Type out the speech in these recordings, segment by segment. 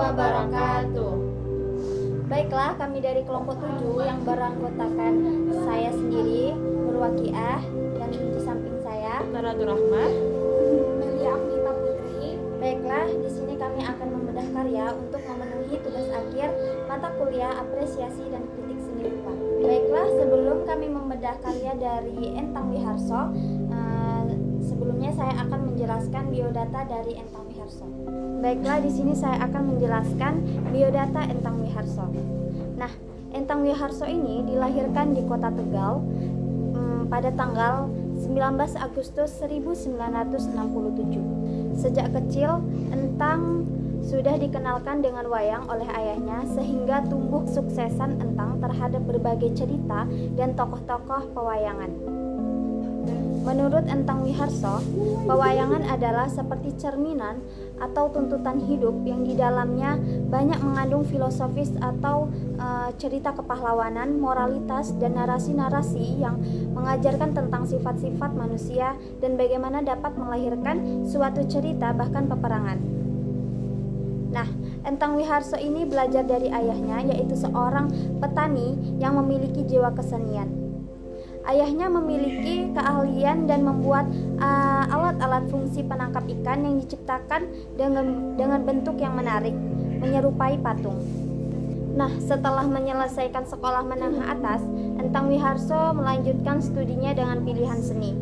wabarakatuh. Baiklah, kami dari kelompok 7 yang beranggotakan saya sendiri, Nur Waqiah, dan di samping saya Nadatul Rahmah. Melia Afnita Putri. Baiklah, di sini kami akan membedah karya untuk memenuhi tugas akhir mata kuliah apresiasi dan kritik seni rupa. Baiklah, sebelum kami membedah karya dari Entang Wiharso, sebelumnya saya akan menjelaskan biodata dari Entang Wiharso. Baiklah, di sini saya akan menjelaskan biodata Entang Wiharso. Nah, Entang Wiharso ini dilahirkan di Kota Tegal pada tanggal 19 Agustus 1967. Sejak kecil, Entang sudah dikenalkan dengan wayang oleh ayahnya sehingga tumbuh kesuksesan Entang terhadap berbagai cerita dan tokoh-tokoh pewayangan. Menurut Entang Wiharso, pewayangan adalah seperti cerminan atau tuntutan hidup yang di dalamnya banyak mengandung filosofis atau cerita kepahlawanan, moralitas, dan narasi-narasi yang mengajarkan tentang sifat-sifat manusia dan bagaimana dapat melahirkan suatu cerita bahkan peperangan. Nah, Entang Wiharso ini belajar dari ayahnya, yaitu seorang petani yang memiliki jiwa kesenian. Ayahnya memiliki keahlian dan membuat alat-alat fungsi penangkap ikan yang diciptakan dengan bentuk yang menarik, menyerupai patung. Nah, setelah menyelesaikan sekolah menengah atas, Entang Wiharso melanjutkan studinya dengan pilihan seni.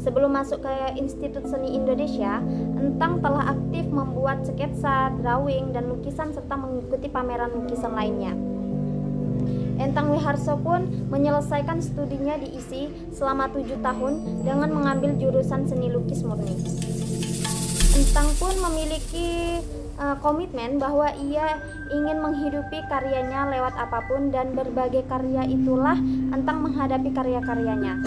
Sebelum masuk ke Institut Seni Indonesia, Entang telah aktif membuat sketsa, drawing, dan lukisan serta mengikuti pameran lukisan lainnya. Entang Wiharso pun menyelesaikan studinya di ISI selama 7 tahun dengan mengambil jurusan seni lukis murni. Entang pun memiliki komitmen bahwa ia ingin menghidupi karyanya lewat apapun, dan berbagai karya itulah Entang menghadapi karya-karyanya.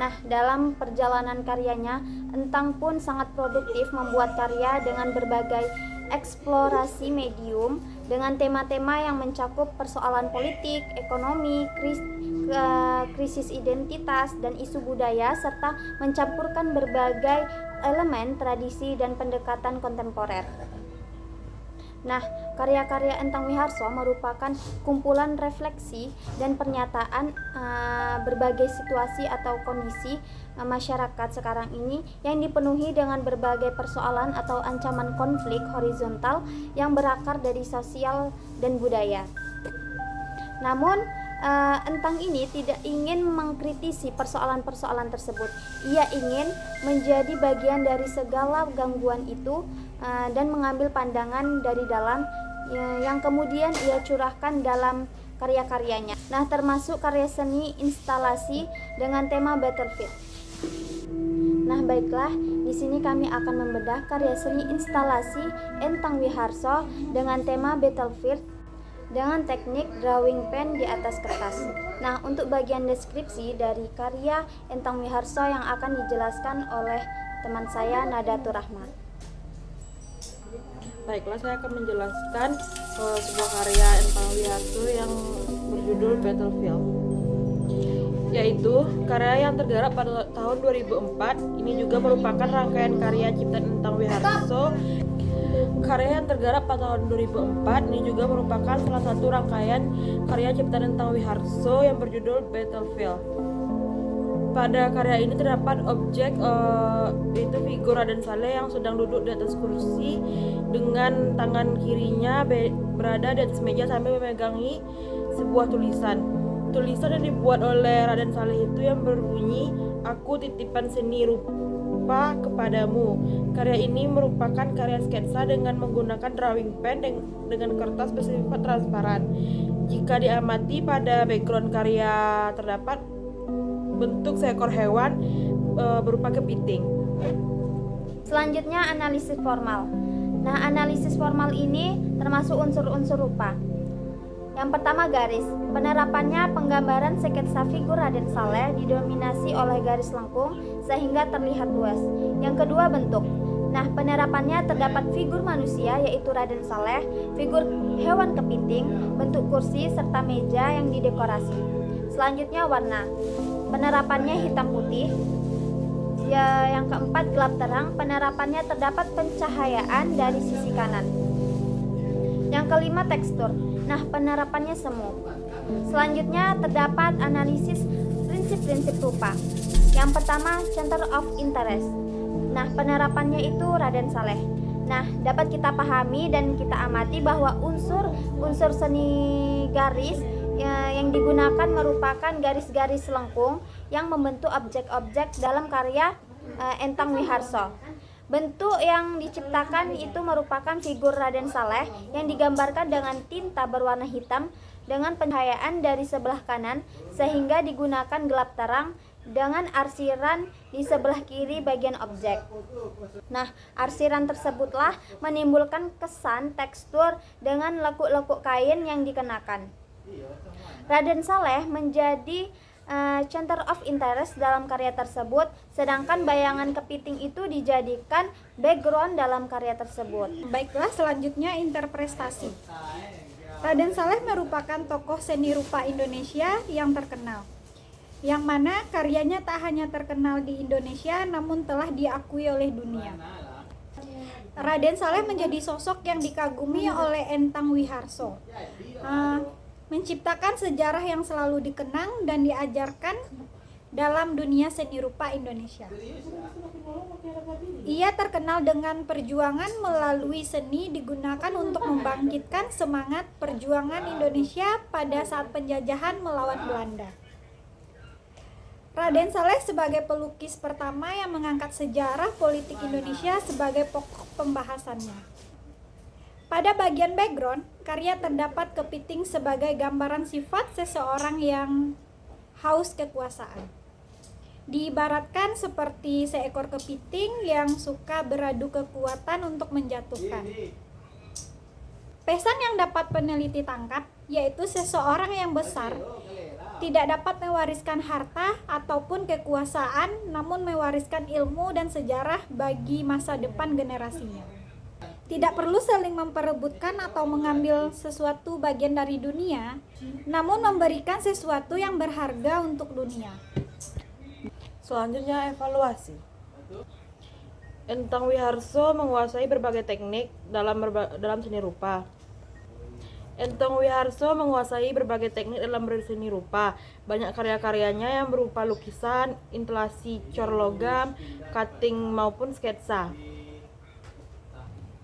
Nah, dalam perjalanan karyanya, Entang pun sangat produktif membuat karya dengan berbagai eksplorasi medium dengan tema-tema yang mencakup persoalan politik, ekonomi, krisis identitas, dan isu budaya, serta mencampurkan berbagai elemen tradisi dan pendekatan kontemporer. Nah, karya-karya Entang Wiharso merupakan kumpulan refleksi dan pernyataan berbagai situasi atau kondisi masyarakat sekarang ini yang dipenuhi dengan berbagai persoalan atau ancaman konflik horizontal yang berakar dari sosial dan budaya. Namun, Entang ini tidak ingin mengkritisi persoalan-persoalan tersebut. Ia ingin menjadi bagian dari segala gangguan itu dan mengambil pandangan dari dalam yang kemudian ia curahkan dalam karya-karyanya. Nah, termasuk karya seni instalasi dengan tema Battlefield. Nah, baiklah, di sini kami akan membedah karya seni instalasi Entang Wiharso dengan tema Battlefield dengan teknik drawing pen di atas kertas. Nah, untuk bagian deskripsi dari karya Entang Wiharso yang akan dijelaskan oleh teman saya Nadatul Rahmah. Baiklah, saya akan menjelaskan sebuah karya Entang Wiharso yang berjudul Battlefield, yaitu karya yang tergarap pada tahun 2004. Ini juga merupakan rangkaian karya ciptaan Entang Wiharso. Karya yang tergarap pada tahun 2004 ini juga merupakan salah satu rangkaian karya ciptaan Entang Wiharso yang berjudul Battlefield. Pada karya ini terdapat objek yaitu figur Raden Saleh yang sedang duduk di atas kursi dengan tangan kirinya berada di atas meja sambil memegangi sebuah tulisan. Tulisan yang dibuat oleh Raden Saleh itu yang berbunyi, "Aku titipan seni rupa kepadamu." Karya ini merupakan karya sketsa dengan menggunakan drawing pen dengan kertas bersifat transparan. Jika diamati pada background karya terdapat bentuk seekor hewan berupa kepiting. Selanjutnya, analisis formal. Nah, analisis formal ini termasuk unsur-unsur rupa. Yang pertama, garis. Penerapannya, penggambaran sketsa figur Raden Saleh didominasi oleh garis lengkung sehingga terlihat luas. Yang kedua, bentuk. Nah, penerapannya terdapat figur manusia yaitu Raden Saleh, figur hewan kepiting, bentuk kursi, serta meja yang didekorasi. Selanjutnya, warna. Penerapannya hitam putih. Yang keempat, gelap terang. Penerapannya terdapat pencahayaan dari sisi kanan. Yang kelima, tekstur. Nah, penerapannya semu. Selanjutnya terdapat analisis prinsip-prinsip rupa. Yang pertama, center of interest. Nah, penerapannya itu Raden Saleh. Nah, dapat kita pahami dan kita amati bahwa unsur seni garis yang digunakan merupakan garis-garis lengkung yang membentuk objek-objek dalam karya Entang Wiharso. Bentuk yang diciptakan itu merupakan figur Raden Saleh yang digambarkan dengan tinta berwarna hitam dengan pencahayaan dari sebelah kanan sehingga digunakan gelap terang dengan arsiran di sebelah kiri bagian objek. Nah, arsiran tersebutlah menimbulkan kesan tekstur dengan lekuk-lekuk kain yang dikenakan. Raden Saleh menjadi center of interest dalam karya tersebut, sedangkan bayangan kepiting itu dijadikan background dalam karya tersebut. Baiklah, selanjutnya interpretasi. Raden Saleh merupakan tokoh seni rupa Indonesia yang terkenal, yang mana karyanya tak hanya terkenal di Indonesia namun telah diakui oleh dunia. Raden Saleh menjadi sosok yang dikagumi oleh Entang Wiharso, menciptakan sejarah yang selalu dikenang dan diajarkan dalam dunia seni rupa Indonesia. Ia terkenal dengan perjuangan melalui seni digunakan untuk membangkitkan semangat perjuangan Indonesia pada saat penjajahan melawan Belanda. Raden Saleh sebagai pelukis pertama yang mengangkat sejarah politik Indonesia sebagai pokok pembahasannya. Pada bagian background, karya terdapat kepiting sebagai gambaran sifat seseorang yang haus kekuasaan. Diibaratkan seperti seekor kepiting yang suka beradu kekuatan untuk menjatuhkan. Pesan yang dapat peneliti tangkap yaitu seseorang yang besar tidak dapat mewariskan harta ataupun kekuasaan, namun mewariskan ilmu dan sejarah bagi masa depan generasinya. Tidak perlu saling memperebutkan atau mengambil sesuatu bagian dari dunia, namun memberikan sesuatu yang berharga untuk dunia. Selanjutnya, evaluasi. Entang Wiharso menguasai berbagai teknik dalam seni rupa. Entang Wiharso menguasai berbagai teknik dalam berseni rupa. Banyak karya-karyanya yang berupa lukisan, instalasi cor logam, cutting maupun sketsa.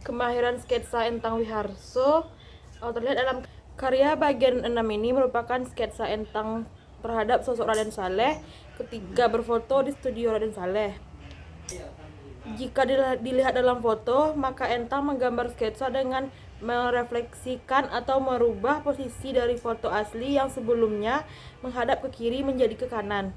Kemahiran sketsa Entang Wiharso terlihat dalam karya bagian 6 ini merupakan sketsa Entang terhadap sosok Raden Saleh ketika berfoto di studio Raden Saleh. Jika dilihat dalam foto, maka Entang menggambar sketsa dengan merefleksikan atau merubah posisi dari foto asli yang sebelumnya menghadap ke kiri menjadi ke kanan.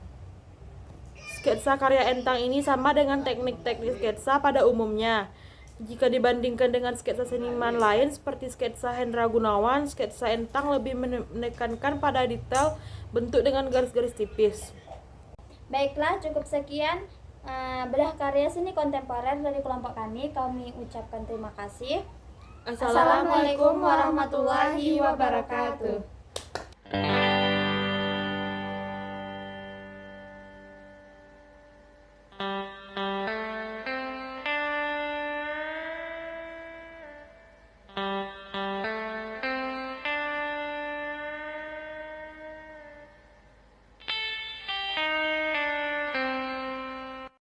Sketsa karya Entang ini sama dengan teknik-teknik sketsa pada umumnya. Jika dibandingkan dengan sketsa seniman lain seperti sketsa Hendra Gunawan, sketsa Entang lebih menekankan pada detail bentuk dengan garis-garis tipis. Baiklah, cukup sekian bedah karya seni kontemporer dari kelompok kami. Kami ucapkan terima kasih. Assalamualaikum warahmatullahi wabarakatuh.